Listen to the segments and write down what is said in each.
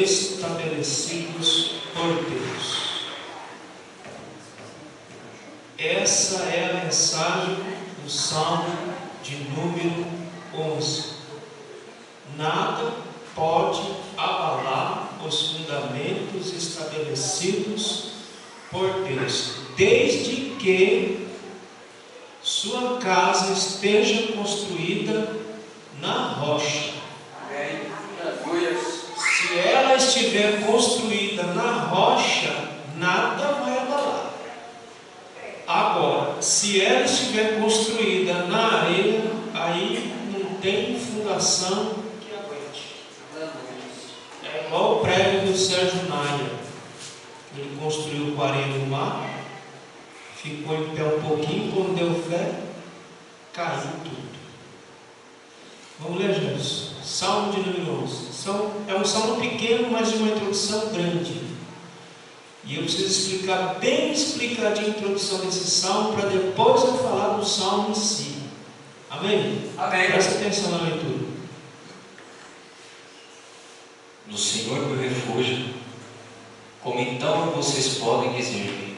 estabelecidos por Deus. Essa é a mensagem do Salmo de número 11. Nada pode abalar os fundamentos estabelecidos por Deus, desde que sua casa esteja construída na rocha. Se ela estiver construída na rocha, nada vai abalar. Agora, se ela estiver construída na areia, aí não tem fundação que aguente. É igual o prédio do Sérgio Naia. Ele construiu com areia no mar, ficou em pé um pouquinho, quando deu fé, caiu tudo. Vamos ler, Jesus. Salmo de número 11. É um salmo pequeno, mas de uma introdução grande. E eu preciso explicar bem explicadinho a introdução desse salmo, para depois eu falar do salmo em si. Amém? Amém. Presta atenção na leitura. No Senhor meu refúgio, como então vocês podem dizer-me?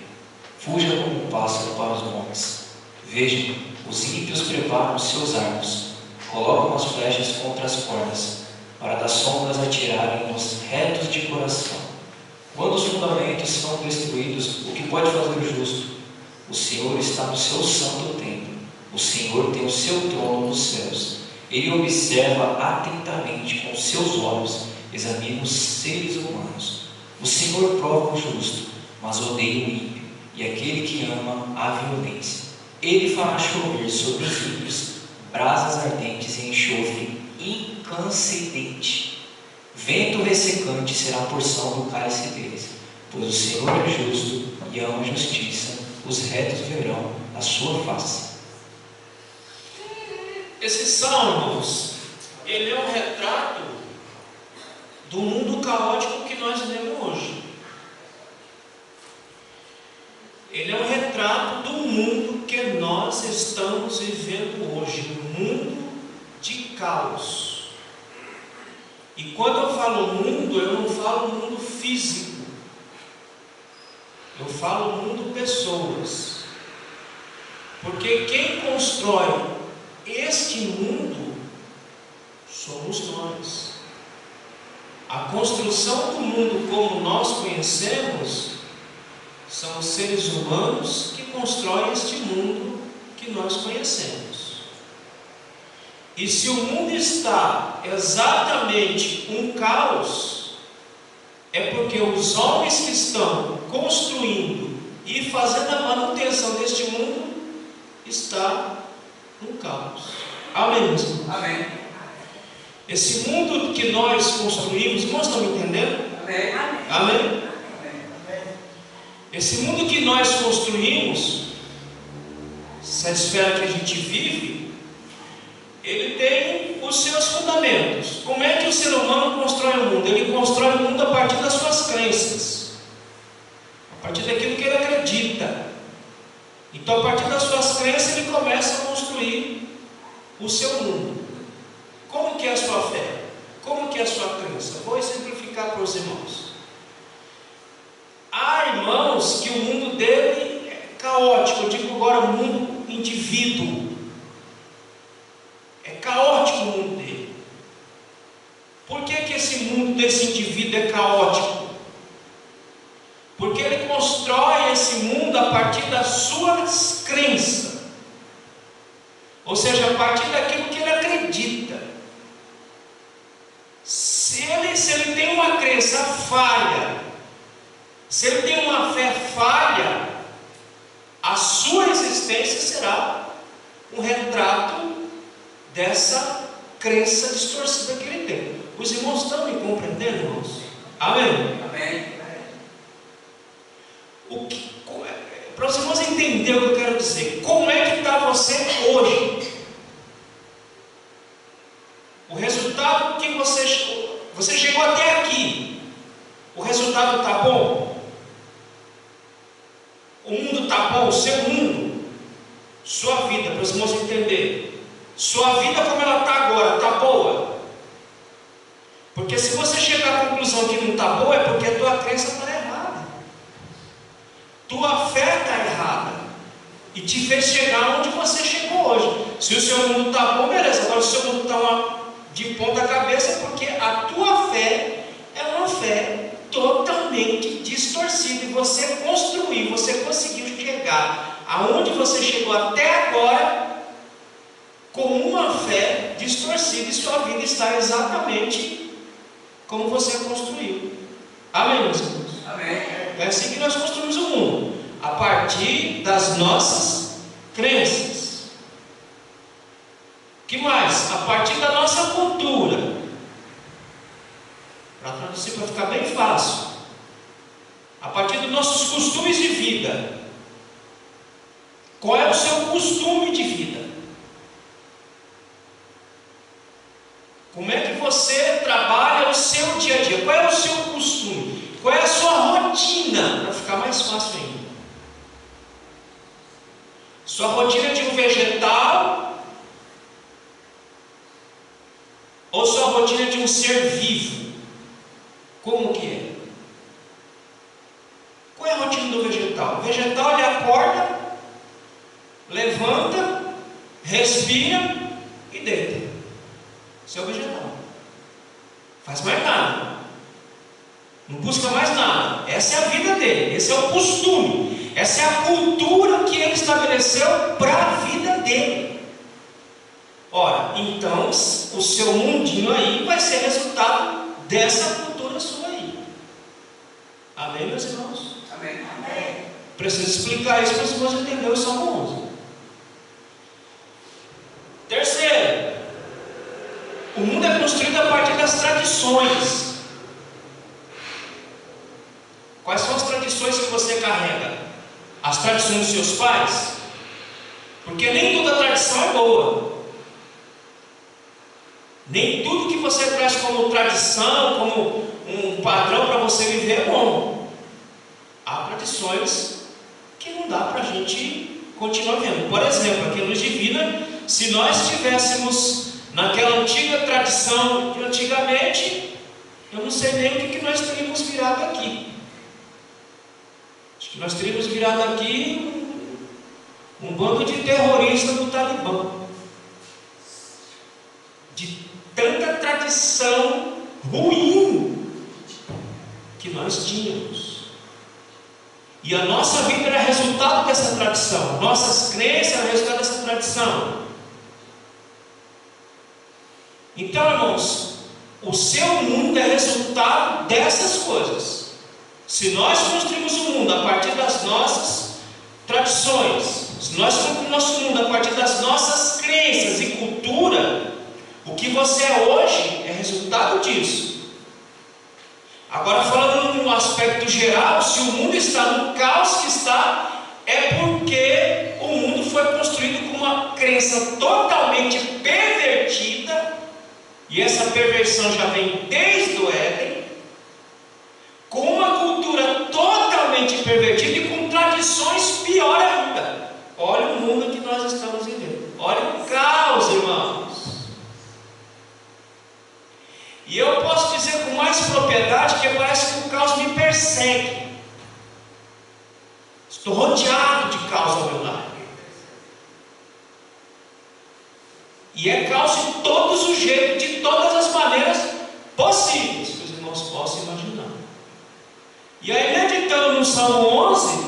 Fuja como um pássaro para os montes. Vejam, os ímpios preparam os seus arcos, colocam as flechas contra as cordas, para das sombras atirarem os retos de coração. Quando os fundamentos são destruídos, o que pode fazer o justo? O Senhor está no seu santo templo. O Senhor tem o seu trono nos céus. Ele observa atentamente com seus olhos, examina os seres humanos. O Senhor prova o justo, mas odeia o ímpio, e aquele que ama a violência. Ele fará chover sobre os ímpios brasas ardentes e enxofre incansadente. Vento ressecante será a porção do cálice deles, pois o Senhor é justo e ama a justiça. Os retos verão a sua face. Esse salmo, irmãos, ele é um retrato do mundo caótico que nós vivemos hoje. Ele é um retrato do mundo que nós estamos vivendo hoje, um mundo de caos. E quando eu falo mundo, eu não falo mundo físico, eu falo mundo pessoas, porque quem constrói este mundo somos nós. A construção do mundo como nós conhecemos são os seres humanos que constroem este mundo que nós conhecemos. E se o mundo está exatamente um caos, é porque os homens que estão construindo e fazendo a manutenção deste mundo está um caos. Amém, meus irmãos? Amém. Esse mundo que nós construímos, irmãos, estão me entendendo? Amém. Amém? Esse mundo que nós construímos, essa esfera que a gente vive, ele tem os seus fundamentos. Como é que o ser humano constrói o mundo? Ele constrói o mundo a partir das suas crenças, a partir daquilo que ele acredita. Então, a partir das suas crenças, ele começa a construir o seu mundo. Como que é a sua fé? Como que é a sua crença? Vou exemplificar para os irmãos. Há irmãos que o mundo dele é caótico. Eu digo agora o mundo indivíduo. É caótico o mundo dele. Por que que esse mundo desse indivíduo é caótico? Porque ele constrói esse mundo a partir das suas crenças. Ou seja, a partir daquilo que ele acredita. Se ele tem uma crença falha, se ele tem uma fé falha, a sua existência será um retrato dessa crença distorcida que ele tem. Os irmãos estão me compreendendo, irmãos? Amém? Amém. Para os irmãos entenderem o que eu quero dizer, como é que está você hoje? O resultado que você chegou até aqui, o resultado está bom? O mundo está bom? O seu mundo? Sua vida, para os irmãos entenderem. Sua vida como ela está agora, está boa? Porque se você chegar à conclusão condição que não está boa, é porque a tua crença está errada. Tua fé está errada. E te fez chegar onde você chegou hoje. Se o seu mundo está bom, beleza. Agora, se o seu mundo está de ponta cabeça, é porque a tua fé é uma fé totalmente distorcida. E você construiu, você conseguiu chegar aonde você chegou até agora com uma fé distorcida, e sua vida está exatamente como você construiu. Amém, meus irmãos? Amém. É assim que nós construímos o mundo, a partir das nossas crenças. Que mais? A partir da nossa cultura. Para traduzir, para ficar bem fácil. A partir dos nossos costumes de vida. Qual é o seu costume de vida? Como é que você trabalha o seu dia a dia? Qual é o seu costume? Qual é a sua rotina? Para ficar mais fácil ainda. Sua rotina de um vegetal ou sua rotina de um ser vivo? Como que é? Qual é a rotina do vegetal? O vegetal, ele acorda, levanta, respira e deita. Isso é o vegetal. Faz mais nada. Não busca mais nada. Essa é a vida dele. Esse é o costume. Essa é a cultura que ele estabeleceu para a vida dele. Ora, então o seu mundinho aí vai ser resultado dessa cultura sua aí. Amém, meus irmãos? Amém. Amém. Preciso explicar isso para os irmãos entenderem o Salmo 11. Terceiro, o mundo é construído a partir das tradições. Quais são as tradições que você carrega? As tradições dos seus pais? Porque nem toda tradição é boa. Nem tudo que você traz como tradição, como um padrão para você viver é bom. Há tradições que não dá para a gente continuar vendo. Por exemplo, aqui em Luz Divina, se nós estivéssemos naquela antiga tradição de antigamente, eu não sei nem o que nós teríamos virado aqui. Acho que nós teríamos virado aqui um bando de terroristas do Talibã. De tanta tradição ruim que nós tínhamos. E a nossa vida era resultado dessa tradição. Nossas crenças eram resultado dessa tradição. Então, irmãos, o seu mundo é resultado dessas coisas. Se nós construímos o mundo a partir das nossas tradições, se nós construímos o nosso mundo a partir das nossas crenças e cultura, o que você é hoje é resultado disso. Agora, falando no aspecto geral, se o mundo está no caos que está, é porque o mundo foi construído com uma crença totalmente pervertida, e essa perversão já vem desde o Éden, com uma cultura totalmente pervertida e com tradições pior ainda. Olha o mundo que nós estamos vivendo. Olha o caos, irmãos. E eu posso dizer com mais propriedade que parece que o caos me persegue. Estou rodeado de caos ao meu lado. E é caos de todos os jeitos, de todas as maneiras possíveis que os irmãos possam imaginar. E aí, meditando no Salmo 11,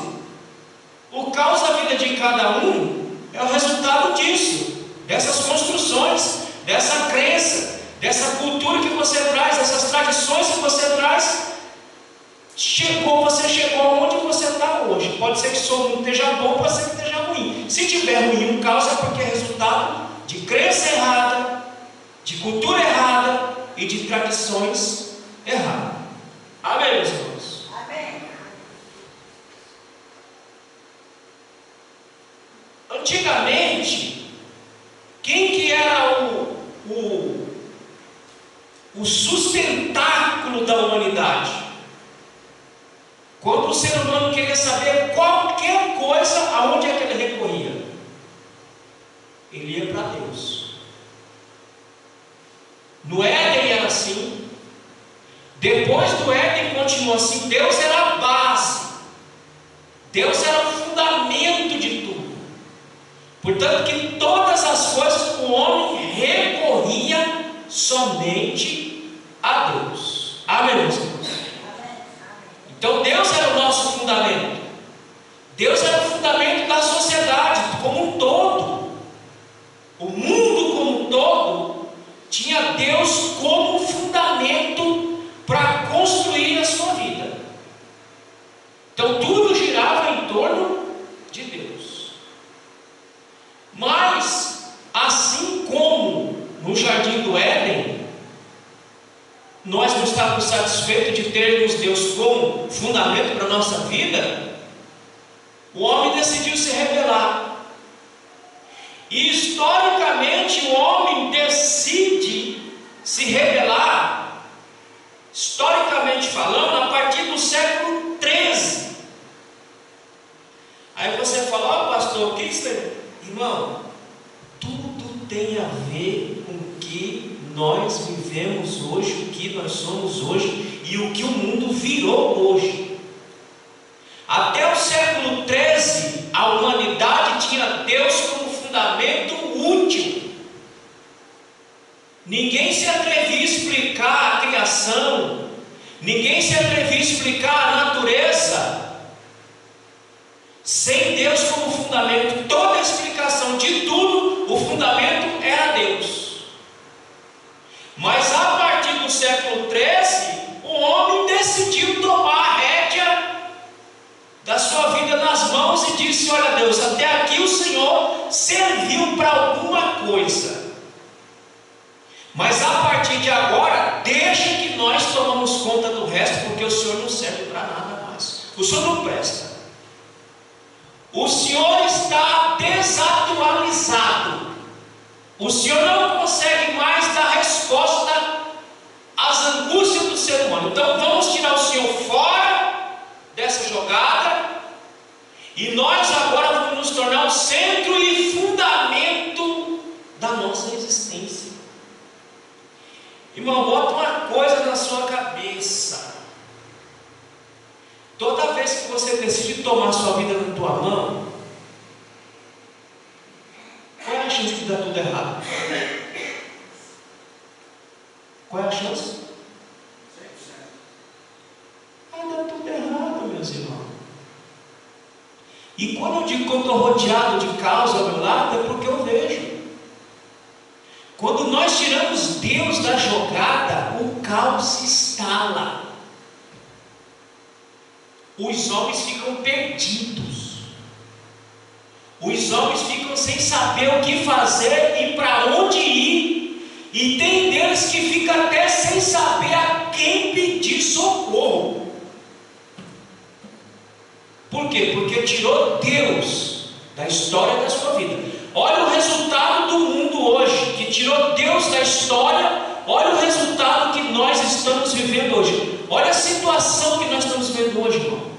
o caos da vida de cada um é o resultado disso, dessas construções, dessa crença, dessa cultura que você traz, dessas tradições que você traz. Você chegou onde você está hoje. Pode ser que o seu mundo esteja bom, pode ser que esteja ruim. Se tiver ruim, o caos é porque é resultado de crença errada, de cultura errada e de tradições erradas. Amém, meus irmãos? Amém. Antigamente, quem que era o sustentáculo da humanidade? Quando o ser humano queria saber qualquer coisa, aonde é que ele recorria? Ele ia para Deus. No Éden era assim. Depois do Éden continua assim: Deus era a base, Deus era o fundamento de tudo. Portanto, que todas as coisas o homem recorria somente a Deus. Amém, meus irmãos? Então Deus era o nosso fundamento. Deus era o fundamento da sociedade como um todo. O mundo como um todo tinha Deus como fundamento para construir a sua vida. Então tudo girava em torno de Deus. Mas, assim como no jardim do Éden, nós não estávamos satisfeitos de termos Deus como fundamento para a nossa vida, o homem decidiu se rebelar. E historicamente o homem decide se rebelar, historicamente falando, a partir do século XIII. Aí você fala: ó, pastor, o que isso tem? Irmão, tudo tem a ver com o que nós vivemos hoje, o que nós somos hoje e o que o mundo virou hoje. Até o século XIII, a humanidade tinha Deus como fundamento útil. Ninguém se atrevia a explicar a criação, ninguém se atrevia a explicar a natureza sem Deus como fundamento. Toda a explicação de tudo, o fundamento era Deus. Mas a partir do século XIII, o homem decidiu tomar a rédea da sua vida nas mãos e disse: olha, Deus, até aqui o Senhor serviu para alguma coisa, mas a partir de agora, deixa que nós tomamos conta do resto, porque o Senhor não serve para nada mais. O Senhor não presta. O Senhor está desatualizado. O Senhor não consegue mais dar resposta às angústias do ser humano. Então vamos tirar o Senhor fora dessa jogada, e nós agora vamos nos tornar o centro e fundamento da nossa existência. Irmão, bota uma coisa na sua cabeça: toda vez que você decide tomar sua vida na tua mão, qual é a chance de dar tudo errado? Qual é a chance? Vai dar tudo errado, meus irmãos. E quando eu digo que eu estou rodeado de caos ao meu lado, é porque eu vejo. Quando nós tiramos Deus da jogada, o caos se instala. Os homens ficam perdidos. Os homens ficam sem saber o que fazer e para onde ir. E tem deles que ficam até sem saber a quem pedir socorro. Por quê? Porque tirou Deus da história da sua vida. Olha o resultado do mundo hoje, que tirou Deus da história. Olha o resultado que nós estamos vivendo hoje. Olha a situação que nós estamos vivendo hoje, irmão.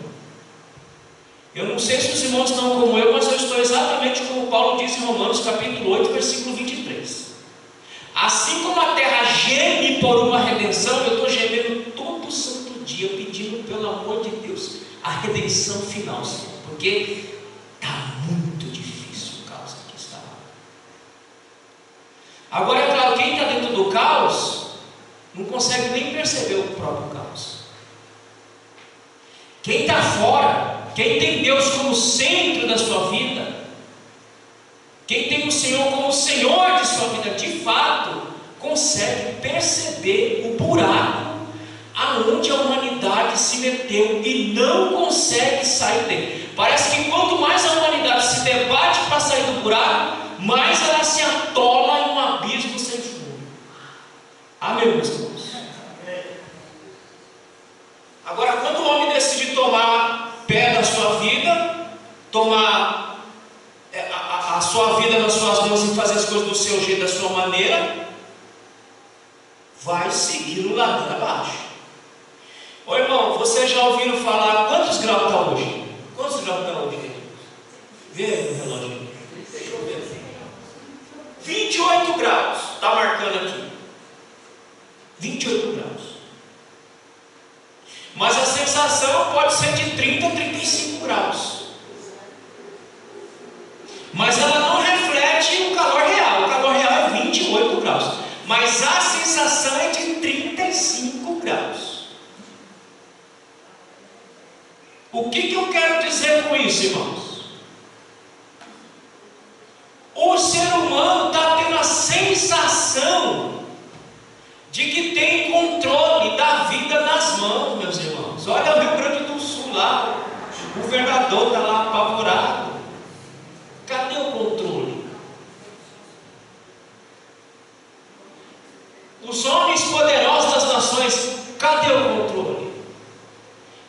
Eu não sei se os irmãos estão como eu, mas eu estou exatamente como Paulo diz em Romanos capítulo 8, versículo 23. Assim como a terra geme por uma redenção, eu estou gemendo todo santo dia, pedindo pelo amor de Deus a redenção final, Senhor, porque está muito difícil o caos que está lá. Agora, é claro, quem está dentro do caos não consegue nem perceber o próprio caos. Quem está fora, quem tem Deus como centro da sua vida, quem tem o Senhor como Senhor de sua vida, de fato, consegue perceber o buraco aonde a humanidade se meteu e não consegue sair dele. Parece que quanto mais a humanidade se debate para sair do buraco, mais ela se atola em um abismo sem fundo. Amém, meus irmãos? Agora, quando o homem decide tomar pé da sua vida, tomar a sua vida nas suas mãos e fazer as coisas do seu jeito, da sua maneira, vai seguir o ladeira abaixo. Ô irmão, vocês já ouviram falar quantos graus está hoje? Quantos graus está hoje? Vê o relógio. Deixa eu ver. 28 graus. Está marcando aqui. 28 graus. mas a sensação pode ser de 30 a 35 graus. Mas ela não reflete o calor real. O calor real é 28 graus. Mas a sensação é de 35 graus. O que eu quero dizer com isso, irmãos? O ser humano está tendo a sensação de que tem controle da vida nas mãos, meus irmãos. Olha o Rio Grande do Sul lá, o governador está lá apavorado. Cadê o controle? Os homens poderosos das nações, cadê o controle?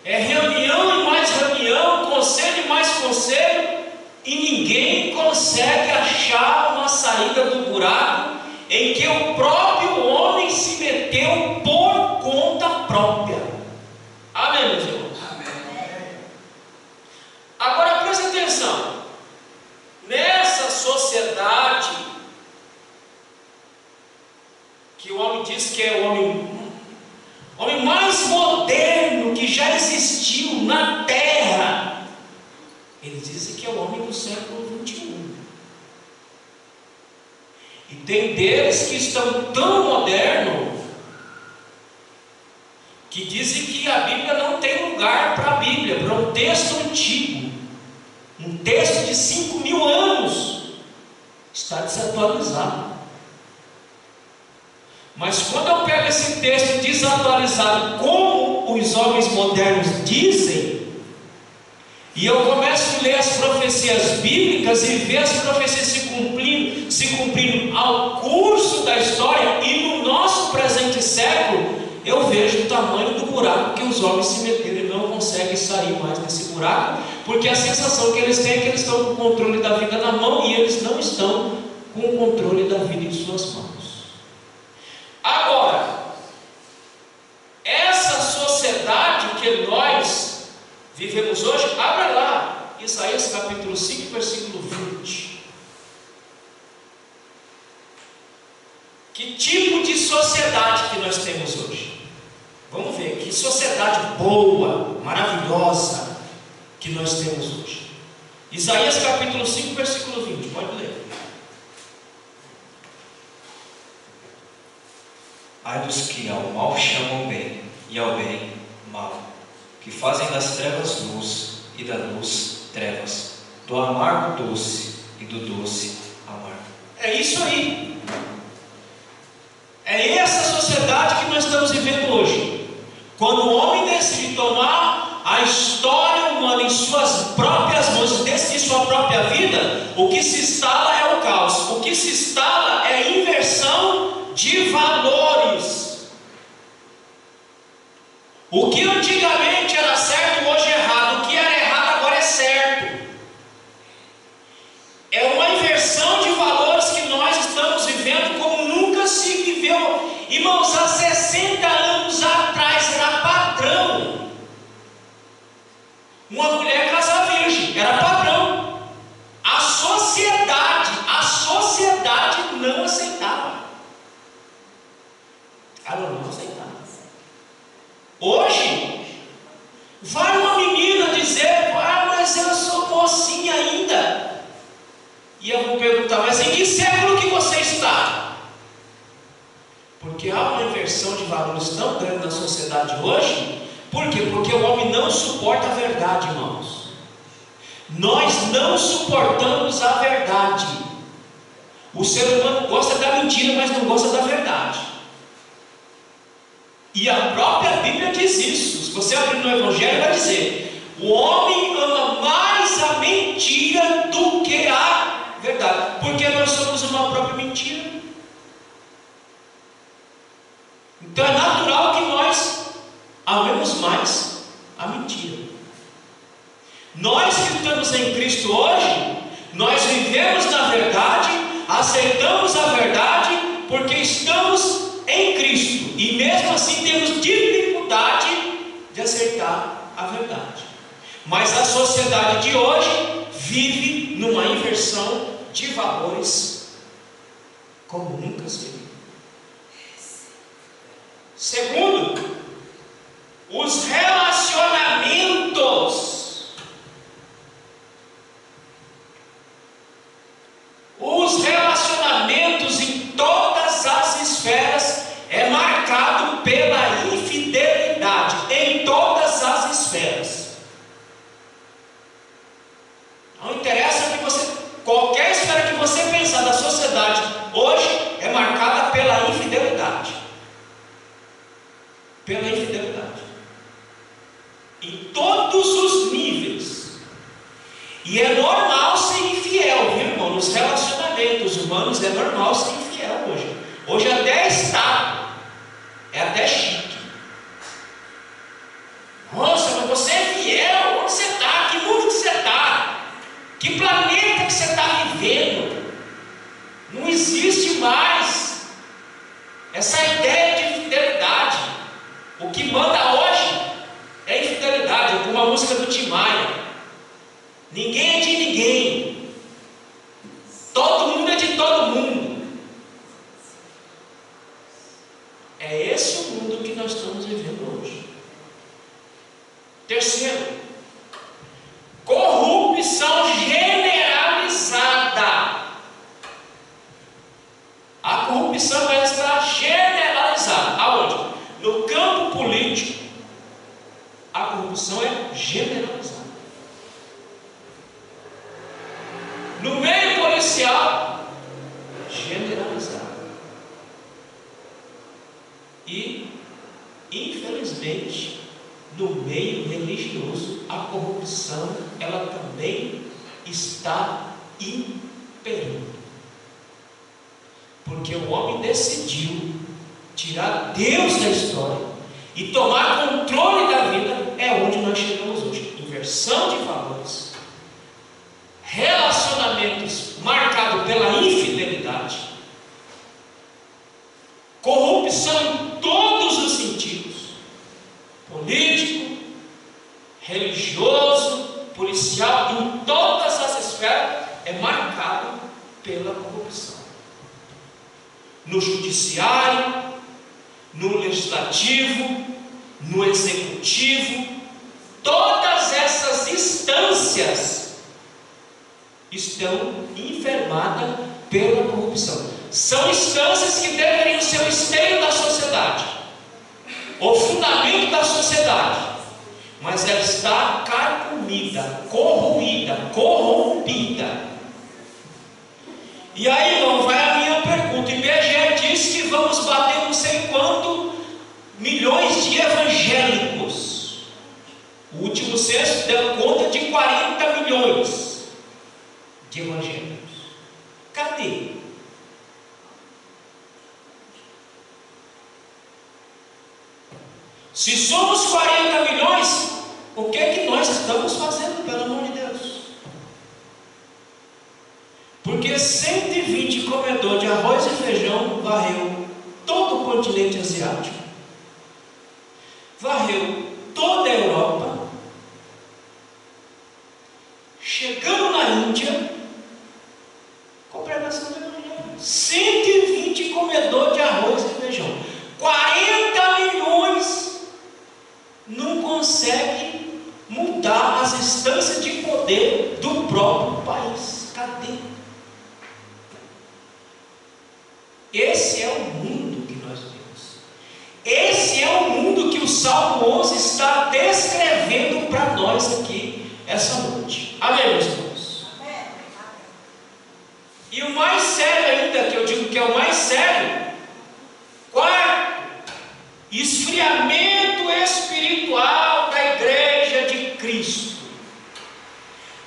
É reunião e mais reunião, conselho e mais conselho, e ninguém consegue achar uma saída do buraco em que o próprio homem se meteu por conta própria. Amém, meus irmãos? Amém. Agora preste atenção. Nessa sociedade que o homem diz que é o homem mais moderno que já existiu na Terra, eles dizem que é o homem do século 21. E tem deles que estão tão modernos que dizem que a Bíblia não tem lugar para a Bíblia, para um texto antigo, um texto de 5.000 anos, está desatualizado. Mas quando eu pego esse texto desatualizado, como os homens modernos dizem, e eu começo a ler as profecias bíblicas e ver as profecias se cumprindo ao curso da história e no nosso presente século, eu vejo o tamanho do buraco que os homens se meteram e não conseguem sair mais desse buraco, porque a sensação que eles têm é que eles estão com o controle da vida na mão e eles não estão com o controle da vida em suas mãos. Agora, essa sociedade que nós vivemos hoje, abra lá, Isaías capítulo 5, versículo 20. Que tipo de sociedade que nós temos hoje? Vamos ver, que sociedade boa, maravilhosa que nós temos hoje. Isaías capítulo 5, versículo 20, pode ler. Ai dos que ao mal chamam bem, e ao bem mal, que fazem das trevas luz, e da luz trevas, do amargo doce, e do doce amargo. É isso aí. É essa sociedade que nós estamos vivendo hoje. Quando o homem decide tomar a história humana em suas próprias mãos, decidir sua própria vida, o que se instala é o caos. O que se instala é a inversão de valores. O que antigamente era certo, hoje é errado. O que era errado, agora é certo. É uma inversão de valores que nós estamos vivendo como nunca se viveu. Irmãos, há 60 anos atrás era padrão uma mulher casar virgem, era padrão. A sociedade não aceitava. Ela não aceitava. Hoje, vai uma menina dizer: mas eu sou mocinha ainda. E eu vou perguntar: mas em que século que você está? Porque há uma inversão de valores tão grande na sociedade hoje. Por quê? Porque o homem não suporta a verdade, irmãos. Nós não suportamos a verdade. O ser humano gosta da mentira, mas não gosta da verdade. E a própria Bíblia diz isso. Se você abrir no Evangelho, vai dizer: o homem ama mais a mentira do que a verdade, porque nós somos uma própria mentira. Então é natural que nós amemos mais a mentira. Nós que estamos em Cristo hoje, nós vivemos na verdade, aceitamos a verdade, porque estamos em Cristo, e mesmo assim temos dificuldade de aceitar a verdade. Mas a sociedade de hoje vive numa inversão de valores como nunca se viu. Segundo, Os relacionamentos. Os relacionamentos em todas as esferas é marcado pela infidelidade, em todas as esferas. Não interessa que você, qualquer esfera que você pensar da sociedade hoje é marcada pela infidelidade. Pela infidelidade. Em todos os níveis. E é normal ser infiel, viu, irmão? Nos relacionamentos humanos é normal ser infiel hoje. Hoje até está. É até chique. Nossa, mas você é fiel? Onde você está? Que mundo que você está? Que planeta que você está vivendo? Não existe mais essa ideia de infidelidade. O que manda hoje é infidelidade, como a música do Tim Maia. Ninguém é de ninguém. Todo mundo é de todo mundo. É esse o mundo que nós estamos vivendo hoje. Terceiro, corrupção generalizada. A corrupção vai estar generalizada. Aonde? No campo político, a corrupção é generalizada. No meio policial, generalizado. E, infelizmente, no meio religioso, a corrupção, ela também está imperando. Porque o homem decidiu tirar Deus da história e tomar controle da vida, é onde nós chegamos hoje. Inversão de valores. Relacionamentos marcados pela infidelidade, corrupção em todos os sentidos, político, religioso, policial, em todas as esferas, é marcado pela corrupção. No judiciário, no legislativo, no executivo, todas essas instâncias estão enfermadas pela corrupção. São instâncias que deveriam ser o esteio da sociedade, o fundamento da sociedade, mas ela está carcomida, corroída, corrompida. E aí, irmão, vai a minha pergunta. IBGE diz que vamos bater não sei quanto milhões de evangélicos. O último censo deu conta de 40 milhões de evangélicos. Cadê? Se somos 40 milhões, o que é que nós estamos fazendo, pelo amor de Deus? Porque 120 comedores de arroz e feijão varreu todo o continente asiático, varreu toda a Europa, chegando na Índia, com pregação do Evangelho. 120 comedores de arroz e feijão. 40 milhões não conseguem mudar as instâncias de poder do próprio país. Cadê? Esse é o mundo que nós vivemos. Esse é o mundo que o Salmo 11 está descrevendo para nós aqui essa noite. Amém, meus irmãos? E o mais sério ainda, que eu digo que é o mais sério, quarto, esfriamento espiritual da igreja de Cristo.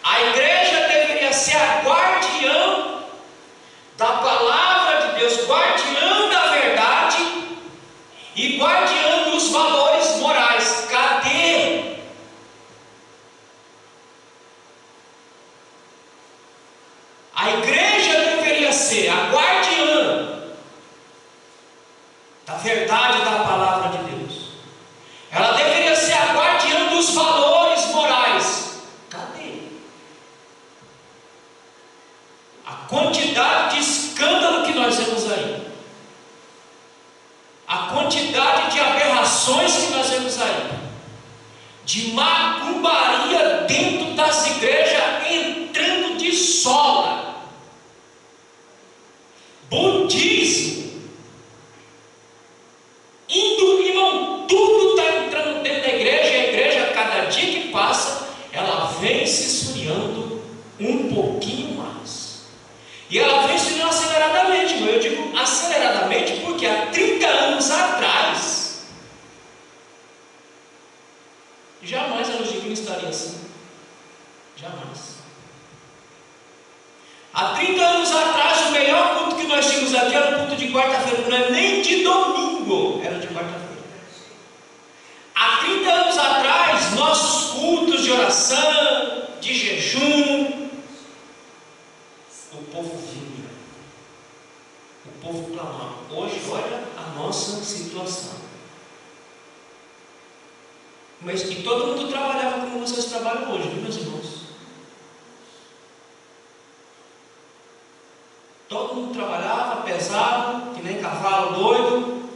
A igreja deveria ser a guardiã da palavra de Deus, guardiã da verdade e guardiã dos valores morais. Cadê? A igreja deveria ser a guardiã da verdade da palavra de Deus. Ela deveria ser a de macumbaria dentro das igrejas, entrando de sola. Budismo, indo, irmão, tudo está entrando dentro da igreja, e a igreja, cada dia que passa, ela vem se esfriando um pouquinho mais. E ela vem se esfriando aceleradamente, irmão. Eu digo aceleradamente porque há 30 anos atrás, jamais a luz divina estaria assim. Jamais. Há 30 anos atrás, o melhor culto que nós tínhamos aqui era o culto de quarta-feira, não é nem de domingo, era de quarta-feira. Há 30 anos atrás, nossos cultos de oração, de jejum, o povo vinha, o povo clamava. Hoje, olha a nossa situação. Mas e todo mundo trabalhava como vocês trabalham hoje, viu, meus irmãos? Todo mundo trabalhava, pesava, que nem cavalo doido,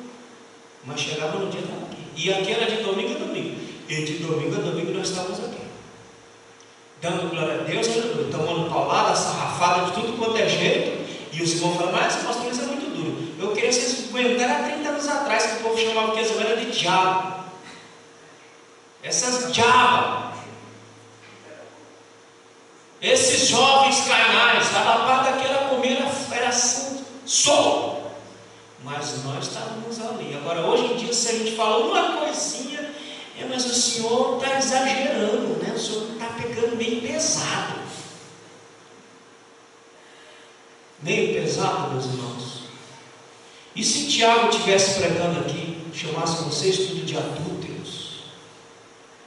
mas chegava no dia estava aqui. E aqui era de domingo a domingo. E de domingo a domingo nós estávamos aqui. Dando glória a Deus, tomando paulada, sarrafada de tudo quanto é jeito. E os irmãos falaram, mas esse pastor, isso é muito duro. Eu queria que vocês aguentaram há 30 anos atrás, que o povo chamava que eles eram de diabo. Essas diabas, esses jovens carnais, a lapada daquela comida era assim, só. Mas nós estávamos ali. Agora, hoje em dia, se a gente fala uma coisinha, mas o senhor está exagerando, né? O senhor está pegando meio pesado. Meio pesado, meus irmãos. E se Tiago estivesse pregando aqui, chamasse vocês tudo de adúlteros,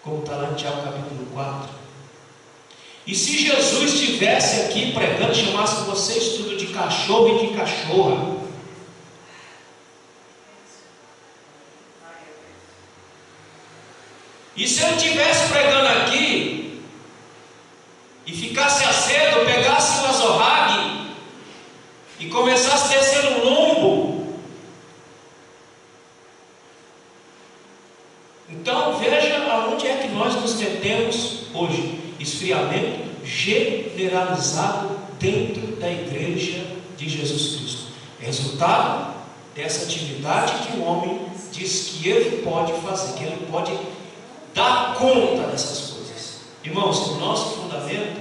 como está lá em Tiago capítulo 4. E se Jesus estivesse aqui pregando, chamasse vocês tudo de cachorro e de cachorra. E se ele estivesse pregando aqui e ficasse acedo, pegasse o azorrague e começasse a descer um lombo, então veja aonde é que nós nos metemos hoje. Esfriamento generalizado dentro da igreja de Jesus Cristo. Resultado dessa atividade que o homem diz que ele pode fazer, que ele pode dar conta dessas coisas. Irmãos, o nosso fundamento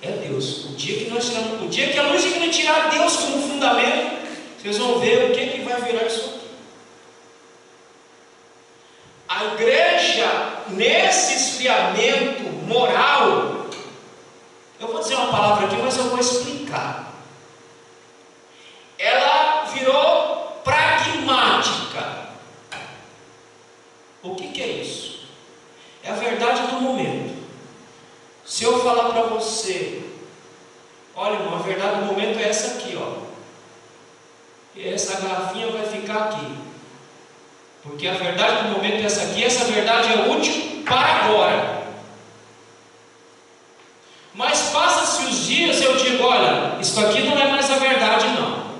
é Deus. O dia que nós tiramos, o dia que a luz divina tirar Deus como fundamento, vocês vão ver o que vai virar isso aqui. A igreja, nesse esfriamento moral, eu vou dizer uma palavra aqui, mas eu vou explicar. Ela virou pragmática. O que é isso? É a verdade do momento. Se eu falar para você, olha, irmão, a verdade do momento é essa aqui, ó. E essa garrafinha vai ficar aqui. Porque a verdade do momento é essa aqui, essa verdade é útil para agora. Mas passa-se os dias, eu digo, olha, isso aqui não é mais a verdade, não.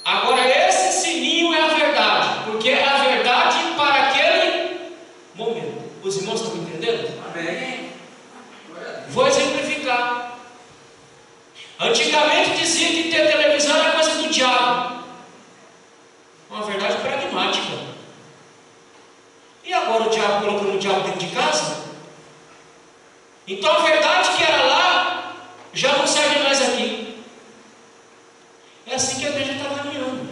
Agora esse sininho é a verdade, porque é a verdade para aquele momento. Os irmãos estão entendendo? Amém. Vou exemplificar. Antigamente dizia que ter televisão era coisa do diabo. Uma verdade pragmática. E agora o diabo colocando o diabo dentro de casa? Então a verdade que era lá já não serve mais aqui. É assim que a igreja está caminhando.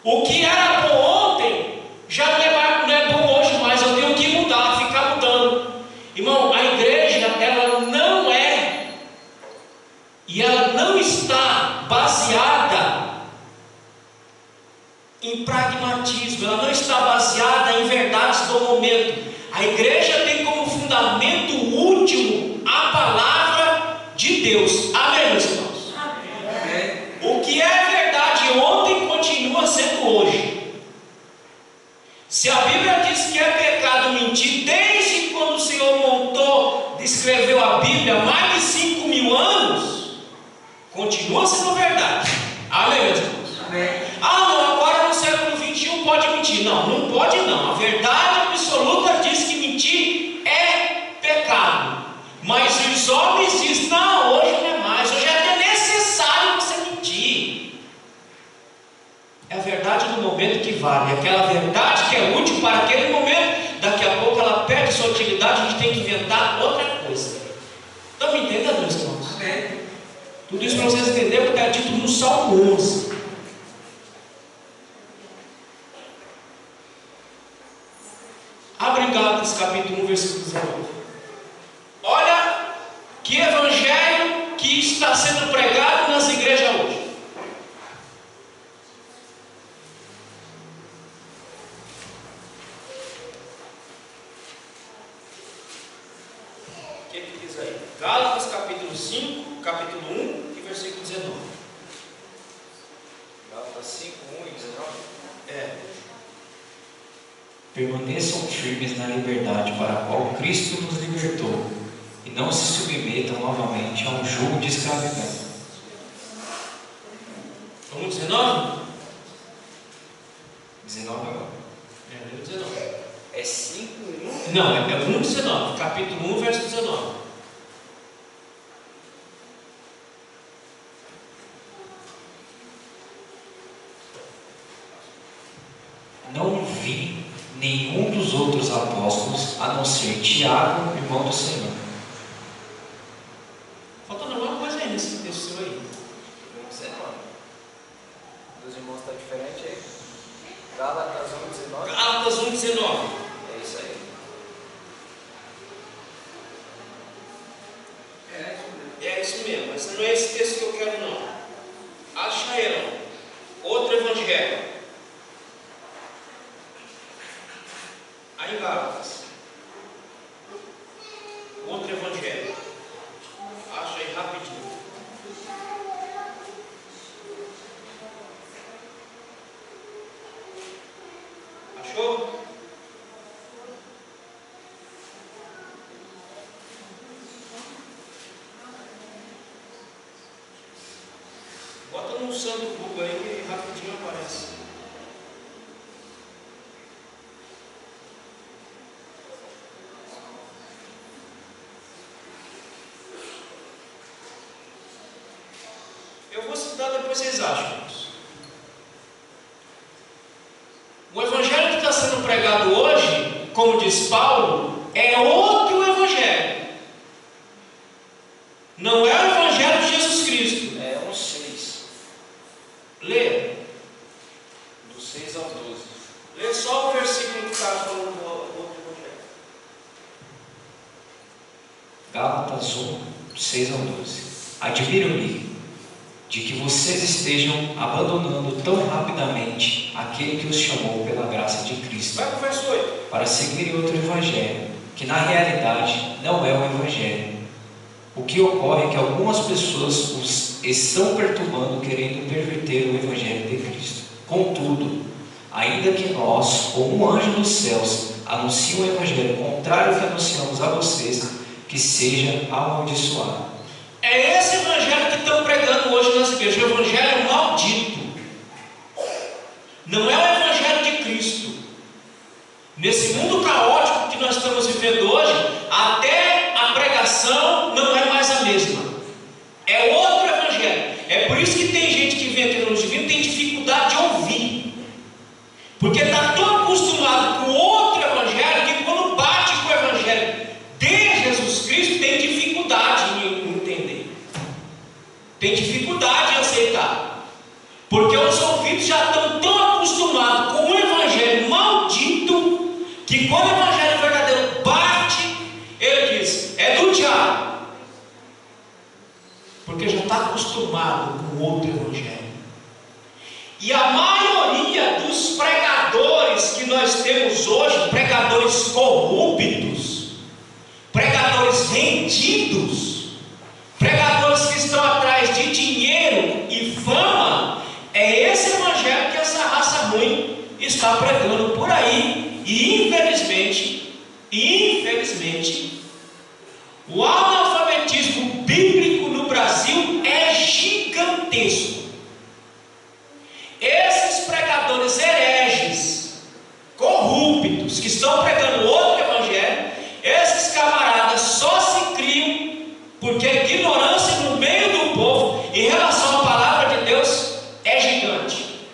O que era bom ontem já não é bom hoje mais. Eu tenho que mudar, ficar mudando. Irmão, a igreja ela não é e ela não está baseada em pragmatismo, ela não está baseada em verdades do momento. A igreja tem como fundamento último a palavra de Deus. Amém, meus irmãos? Amém. O que é verdade ontem continua sendo hoje. Se a Bíblia diz que é pecado mentir, desde quando o Senhor escreveu a Bíblia, mais de 5.000 anos, continua sendo verdade. Amém, meus irmãos? Amém. Ah, não, agora no século XXI pode mentir. Não, não pode não. A verdade absoluta de essa utilidade, a gente tem que inventar outra coisa. Estão me entendendo, meus irmãos? Tudo isso para vocês entenderem o que está dito no Salmo 11. Abre em Gálatas capítulo 1, versículo 19. Olha que evangelho que está sendo pregado nas igrejas hoje. O que diz aí? Gálatas capítulo 5, capítulo 1 e versículo 19. Gálatas 5, 1 e 19. Permaneçam firmes na liberdade para a qual Cristo nos libertou, e não se submetam novamente a um jugo de escravidão. Vamos 19? 19 agora. 19. É 5, 1? Não, é 1, 19. Capítulo 1, verso 19. Não vi nenhum dos outros apóstolos, a não ser Tiago, irmão do Senhor. Faltando alguma coisa aí nesse texto seu aí. Dos irmãos está diferente aí. Gálatas 1:19. Gálatas 1:19. É isso aí. É isso mesmo, mas não é esse texto que eu quero não. Acha aí, não. Outro evangelho. Aí em Gálatas. Outro evangelho. Acha aí rapidinho. Achou? Bota no santo Google aí que rapidinho aparece. Eu vou citar, depois vocês acham. O evangelho que está sendo pregado hoje, como diz Paulo, é outro evangelho. Não é o evangelho de Jesus Cristo. É 1:6. Lê. Do 6 ao 12. Lê só o versículo que está falando do outro evangelho. Gálatas 1, 6 ao 12. Admiro-me de que vocês estejam abandonando tão rapidamente aquele que os chamou pela graça de Cristo, Vai para o verso 8. para seguirem outro evangelho, que na realidade não é o evangelho. O que ocorre é que algumas pessoas os estão perturbando, querendo perverter o evangelho de Cristo. Contudo, ainda que nós, ou um anjo dos céus, anuncie um evangelho contrário ao que anunciamos a vocês, que seja amaldiçoado. É esse evangelho que estão pregando hoje nas igrejas, o evangelho maldito. Não é o evangelho de Cristo. Nesse mundo caótico que nós estamos vivendo hoje, até a pregação não é mais a mesma. É outro evangelho. É por isso que tem gente que vem aqui no divino tem dificuldade de ouvir. Porque está tão acostumado com outro evangelho que quando bate com o evangelho de Jesus Cristo tem dificuldade em entender. Tem dificuldade em aceitar. Porque os ouvidos já estão tão acostumados com o evangelho maldito que quando o evangelho verdadeiro bate, ele diz, é do diabo. Porque já está acostumado com outro evangelho. E a maioria dos pregadores que nós temos hoje, pregadores corruptos, pregadores vendidos, pregadores que estão atrás de dinheiro e fama, é esse evangelho que essa raça ruim está pregando por aí. E infelizmente, o analfabetismo bíblico no Brasil é gigantesco. Esses pregadores hereges, corruptos, que estão pregando outro evangelho, esses camaradas só se criam porque a ignorância no meio do povo em relação à palavra de Deus é gigante.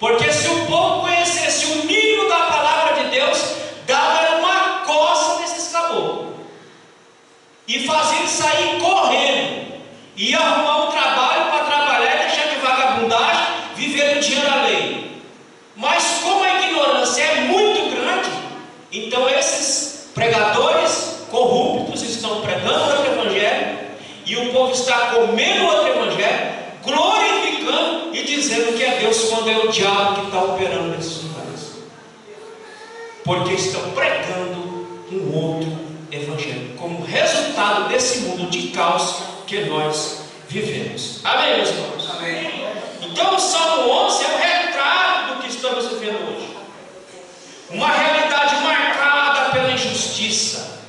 Porque se o povo conhecesse o mínimo da palavra de Deus, dava uma coça e arrumar um trabalho para trabalhar e deixar de vagabundagem, viver no dinheiro alheio. Mas como a ignorância é muito grande, então esses pregadores corruptos estão pregando outro evangelho, e o povo está comendo outro evangelho, glorificando e dizendo que é Deus, quando é o diabo que está operando nesses lugares, porque estão pregando um outro evangelho, como resultado desse mundo de caos que nós vivemos. Amém, meus irmãos? Amém. Então o Salmo 11 é um retrato do que estamos vivendo hoje, uma realidade marcada pela injustiça,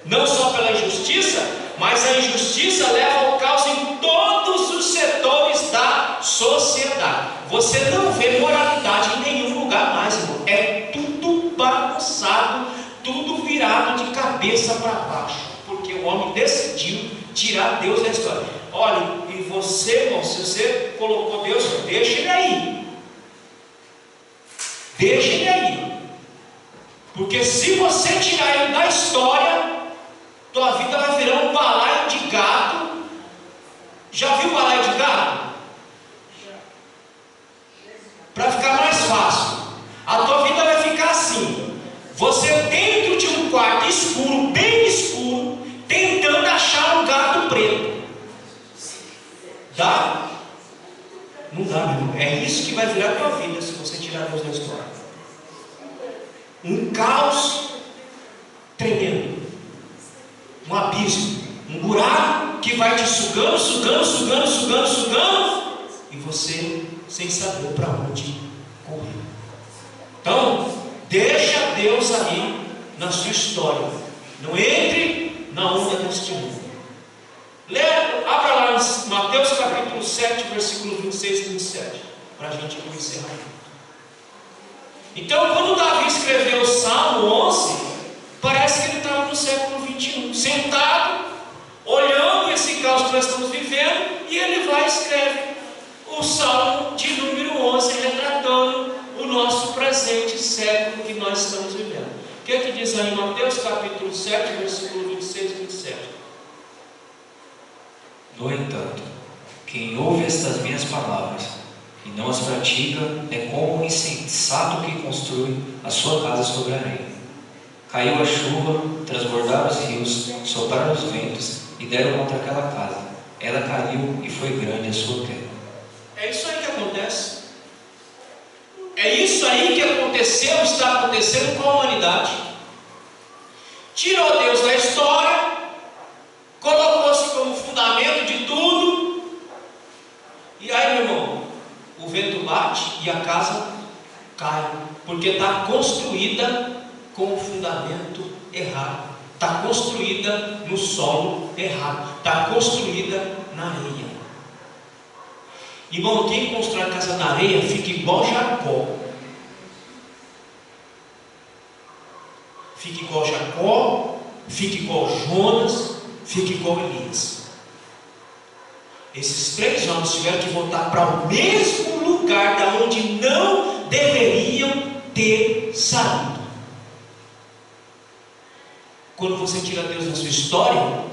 não só pela injustiça, mas a injustiça leva ao caos em todos os setores da sociedade. Você não vê moralidade em nenhum lugar mais, irmão. É tudo bagunçado, tudo virado de cabeça para baixo, porque o homem decidiu tirar Deus da história. Olha, e você, irmão, se você colocou Deus, deixa ele aí. Deixa ele aí. Porque se você tirar ele da história, tua vida vai virar um balaio de gado. Já viu balaio de gado? Para ficar mais fácil, a tua vida vai ficar assim: você dentro de um quarto escuro, bem escuro, tentando achar um gato preto. Dá? Não dá, meu irmão. É isso que vai virar a tua vida se você tirar Deus da história. Um caos tremendo, um abismo, um buraco que vai te sugando, sugando, sugando, sugando, sugando, e você sem saber para onde correr. Então, deixa Deus aí na sua história. Não entre na onda deste mundo. Abra lá em Mateus capítulo 7, versículo 26 e 27, para a gente encerrar. Então, quando Davi escreveu o Salmo 11, parece que ele estava no século 21, sentado, olhando esse caos que nós estamos vivendo, e ele vai e escreve o Salmo de número 11, retratando o nosso presente século que nós estamos vivendo. O que diz aí em Mateus capítulo 7, versículo 26 e 27? No entanto, quem ouve estas minhas palavras e não as pratica é como um insensato que construi a sua casa sobre a areia. Caiu a chuva, transbordaram os rios, sopraram os ventos e deram contra aquela casa. Ela caiu e foi grande a sua queda. É isso aí que acontece. É isso aí que aconteceu, está acontecendo com a humanidade. Tirou Deus da história, colocou-se como fundamento de tudo, e aí, meu irmão, o vento bate e a casa cai, porque está construída com o fundamento errado, está construída no solo errado, está construída na areia. Irmão, quem constrói a casa na areia fica igual Jacó. Fica igual Jacó, fica igual Jonas, fica igual Elias. Esses três homens tiveram que voltar para o mesmo lugar da onde não deveriam ter saído. Quando você tira Deus da sua história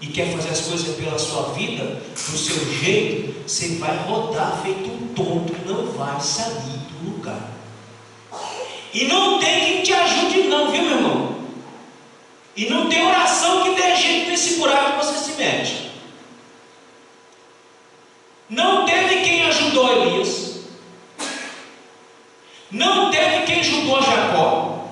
e quer fazer as coisas pela sua vida, do seu jeito, você vai rodar feito um tonto, não vai sair do lugar. E não tem quem te ajude não, viu, meu irmão? E não tem oração que dê jeito nesse buraco que você se mete. Não teve quem ajudou Elias, não teve quem ajudou Jacó,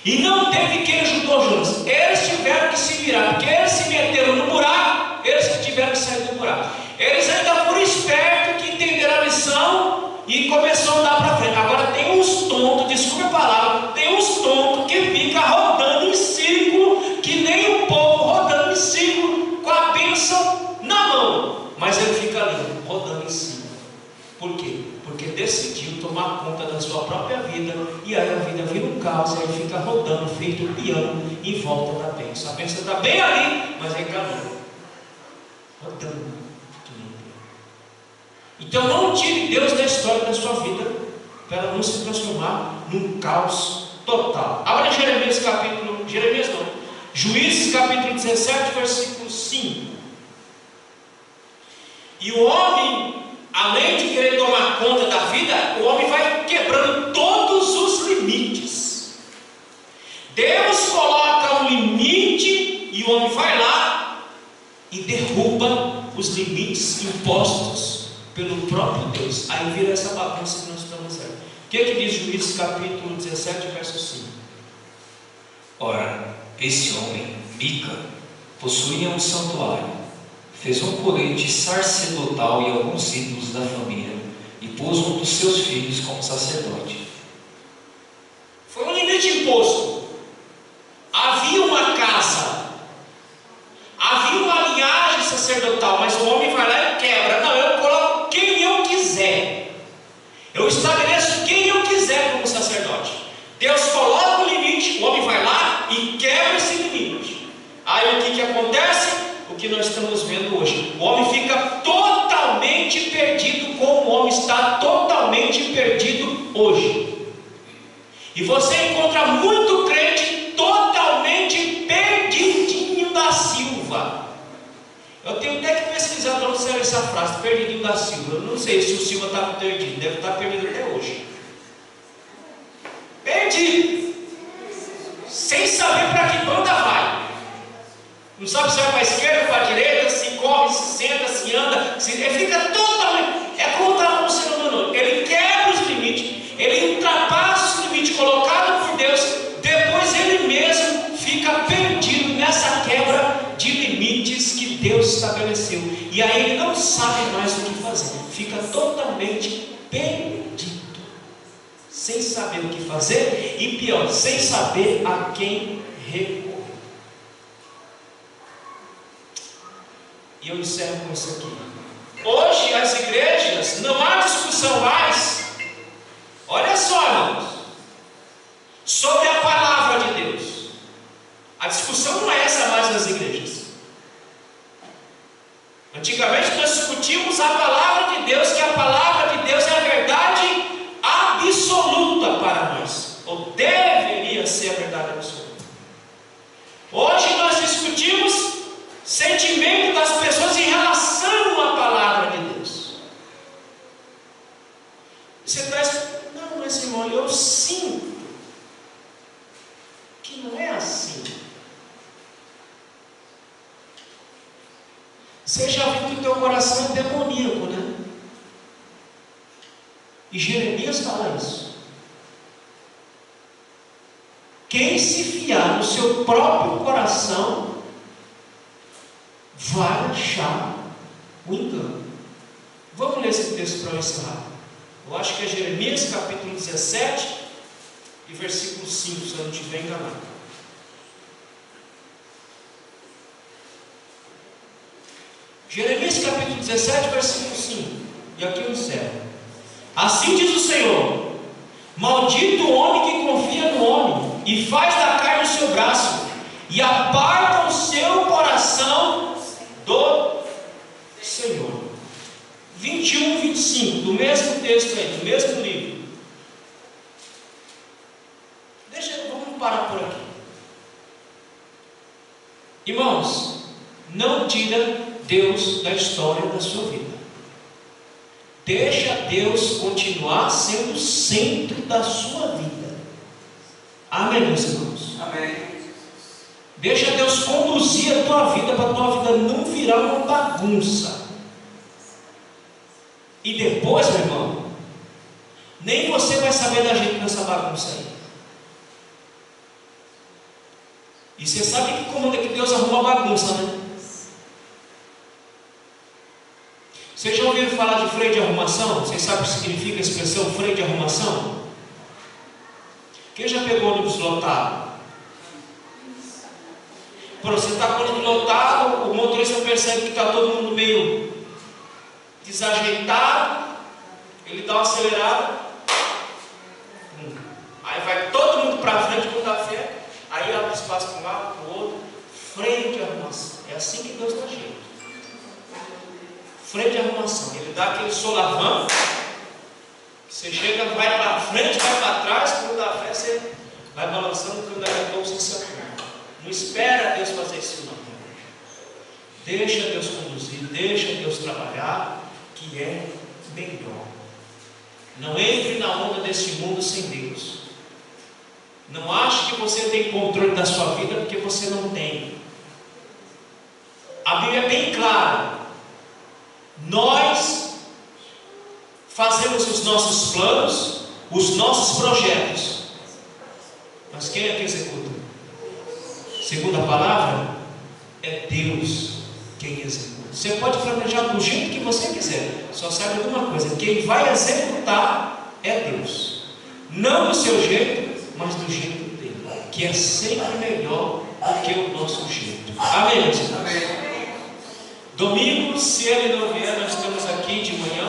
e não teve quem ajudou Jonas. Eles tiveram que se virar, porque eles se meteram no buraco, eles que tiveram que sair do buraco. Eles ainda foram espertos, que entenderam a lição e começou a andar para frente. Agora tem uns tontos, desculpe a palavra, tem uns tontos que ficam rodando em círculo, que nem o povo rodando em círculo, com a bênção na mão, mas ele fica ali, rodando em cima. Por quê? Porque decidiu tomar conta da sua própria vida, e aí a vida vira um caos, e aí fica rodando, feito um piano, em volta da bênção. A bênção está bem ali, mas aí caiu, rodando. Então não tire Deus da história da sua vida, para ela não se transformar num caos total. Abra Jeremias capítulo, Juízes capítulo 17, versículo 5. E o homem, além de querer tomar conta da vida, o homem vai quebrando todos os limites. Deus coloca um limite e o homem vai lá e derruba os limites impostos pelo próprio Deus. Aí vira essa bagunça que nós estamos vendo. O que diz Juízes capítulo 17, verso 5? Ora, esse homem, Mica, possuía um santuário, fez um colete sacerdotal e alguns ídolos da família, e pôs um dos seus filhos como sacerdote. Foi um limite imposto. Havia uma casa, havia uma linhagem sacerdotal, mas o homem vai lá e quebra. Não, eu coloco quem eu quiser, eu estabeleço quem eu quiser como sacerdote. Deus coloca o limite, o homem vai lá e quebra esse limite. Aí o que acontece? O que nós estamos vendo hoje. O homem fica totalmente perdido, como o homem está totalmente perdido hoje. E você encontra muito crente totalmente perdidinho da Silva. Eu tenho até que pesquisar para onde serve essa frase, perdidinho da Silva. Eu não sei se o Silva está perdido, deve estar perdido até hoje. Perdido, sem saber para que banda vai. Não sabe se vai para a esquerda ou para a direita, se corre, se senta, se anda, ele fica totalmente. É como está o ser humano. Ele quebra os limites, ele ultrapassa os limites colocados por Deus, depois ele mesmo fica perdido nessa quebra de limites que Deus estabeleceu. E aí ele não sabe mais o que fazer, fica totalmente perdido, sem saber o que fazer e pior, sem saber a quem recorrer. E eu encerro com isso aqui. Hoje as igrejas, não há discussão mais, olha só, irmãos, sobre a palavra de Deus. A discussão não é essa mais nas igrejas. Antigamente nós discutimos a palavra de Deus, que a palavra de Deus é a verdade absoluta para nós, ou deveria ser a verdade absoluta. Hoje nós discutimos sentimento das pessoas em relação à palavra de Deus. Você está dizendo, não, mas irmão, eu sinto que não é assim. Você já viu que o teu coração é demoníaco, né? E Jeremias fala isso. Quem se fiar no seu próprio coração vai achar o engano. Vamos ler esse texto para eu encerrar. Eu acho que é Jeremias capítulo 17 e versículo 5, se eu não estiver enganado. Jeremias capítulo 17, versículo 5. E aqui eu encerro. Assim diz o Senhor: maldito o homem que confia no homem e faz da carne o seu braço e aparta o seu coração do Senhor. 21, 25, do mesmo texto aí, do mesmo livro. Vamos parar por aqui. Irmãos, não tira Deus da história da sua vida. Deixa Deus continuar sendo o centro da sua vida. Amém, meus irmãos? Amém. Deixa Deus conduzir a tua vida, para a tua vida não virar uma bagunça. E depois, meu irmão, nem você vai saber da gente nessa bagunça aí. E você sabe que comanda que Deus arruma bagunça, né? Vocês já ouviram falar de freio de arrumação? Vocês sabem o que significa a expressão freio de arrumação? Quem já pegou ônibus lotado? Você está com o ônibus lotado, o motorista percebe que está todo mundo meio desajeitado, ele dá uma acelerada, aí vai todo mundo para frente com o café, aí abre espaço para um lado, para o outro, freio de arrumação. É assim que Deus dá jeito. Freio de arrumação, ele dá aquele solavanco, que você chega, vai para frente, vai para trás, quando dá fé, você vai balançando, quando daqui a pouco você se acalma. Não espera Deus fazer isso não. Deixa Deus conduzir, deixa Deus trabalhar, que é melhor. Não entre na onda deste mundo sem Deus. Não ache que você tem controle da sua vida, porque você não tem. A Bíblia é bem clara. Nós fazemos os nossos planos, os nossos projetos, mas quem é que executa? Segundo a palavra, é Deus quem executa. Você pode planejar do jeito que você quiser, só sabe de uma coisa: quem vai executar é Deus. Não do seu jeito, mas do jeito dele, que é sempre melhor do que o nosso jeito. Amém? Amém. Domingo, se ele não vier, nós estamos aqui de manhã.